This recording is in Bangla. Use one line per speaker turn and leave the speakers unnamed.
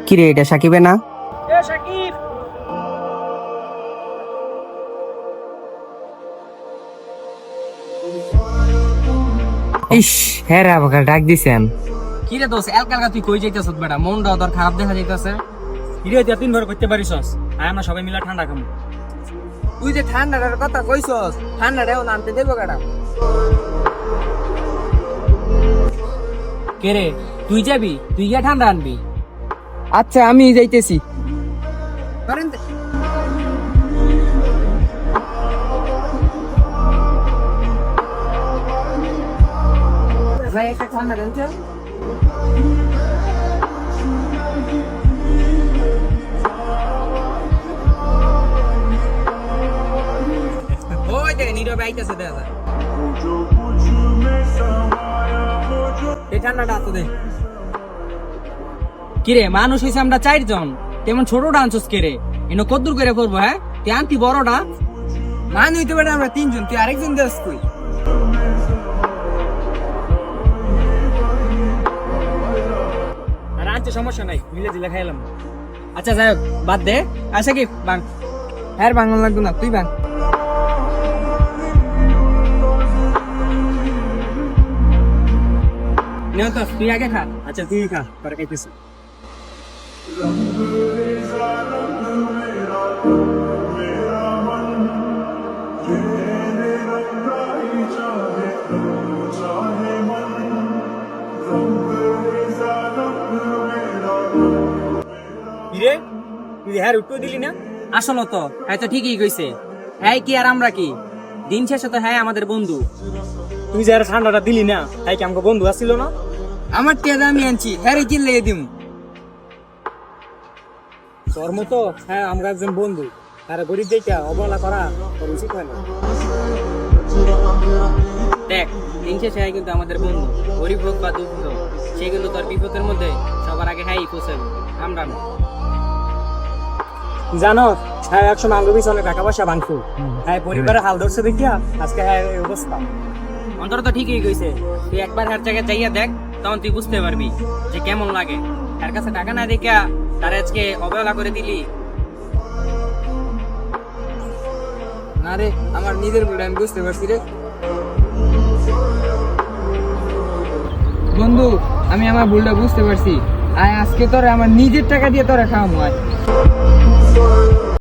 কি রে, এটা সাকিবে না? ইস, হ্যাঁ রে, আমাকে ডাক দিছেন।
কি রে দোস্ত, এলকালকা তুই কই যাইতেছ বেটা? মনটা তোর খারাপ দেখা যাইতেছে।
কি রে, তুই তিন ঘর করতে পারিস? আমরা সবাই মিলে ঠান্ডা খামু।
তুই যে ঠান্ডাটার কথা কইছস, ঠান্ডাটাও নামতে দেবো কাটা। কে রে, তুই যাবি? তুই গিয়ে ঠান্ডা আনবি?
আচ্ছা, আমি যাইতেছি।
ভাই একটা ঠান্ডা দেন তো। ওই দেখ নীরবে আইতাছে, দেখা যায়। এই ঠান্ডাটা তো দে। কিরে, মানুষ হইছে আমরা 4 জন, তেমন ছোটটা আনছস কে রে? এনো কদ্দুর করে করবো? হ্যাঁ, তুই আনতি বড়টা। মান হইতে পারে আমরা 3 জন, তুই আরেকজন দেস কই?
আর আনতে সমস্যা নাই, মিলে দিলে খাইলাম।
আচ্ছা যাই হোক, বাদ দে। আচ্ছা কি বাং, হ্যাঁ বাংলা লাগতো না, তুই বাং। নেও তো, তুই আগে খা।
আচ্ছা তুই খা, পরে খাইতেছি। কিরে, তুই হ্যাঁ উত্তর দিলি না?
আসলো তো, হ্যাঁ তো ঠিকই কইছে। হ্যাঁ কি আর আমরা কি, দিন শেষে তো হ্যাঁ আমাদের বন্ধু।
তুই যে আর ঠান্ডাটা দিলি না, তাই কি আমাকে বন্ধু আসছিল না?
আমার টেদা আমি আনছি, হ্যাঁ রে কিল লেগে দিম।
তোর মতো হ্যাঁ আমরা একজন বন্ধু, আর গরিব দেখে অবহেলা করা তোর উচিত হয় না।
দেখ, দিন শেষে হ্যাঁ কিন্তু আমাদের বন্ধু, গরিব হোক বা দুঃখ হোক, সে কিন্তু তোর বিপদের মধ্যে সবার আগে হ্যাঁ পৌঁছাবে, আমরা না।
জানো, হ্যাঁ একসময় আঙ্গুর পিছনে টাকা পয়সা ভাঙতো, হ্যাঁ পরিবারের হাল ধরছে দেখিয়া আজকে হ্যাঁ এই অবস্থা।
অন্তর তো ঠিকই কইছে, তুই একবার হার জায়গায় যাইয়া দেখ, তখন তুই বুঝতে পারবি যে কেমন লাগে। তার কাছে টাকা না দেখা তার আজকে অবহেলা করে দিলি। না রে, আমার নিজের ভুল আমি বুঝতে পারছি রে বন্ধু, আমি আমার ভুলটা বুঝতে পারছি। আয় আজকে তোরা আমার নিজের টাকা দিয়ে তোরা খাওয়াবো। আয়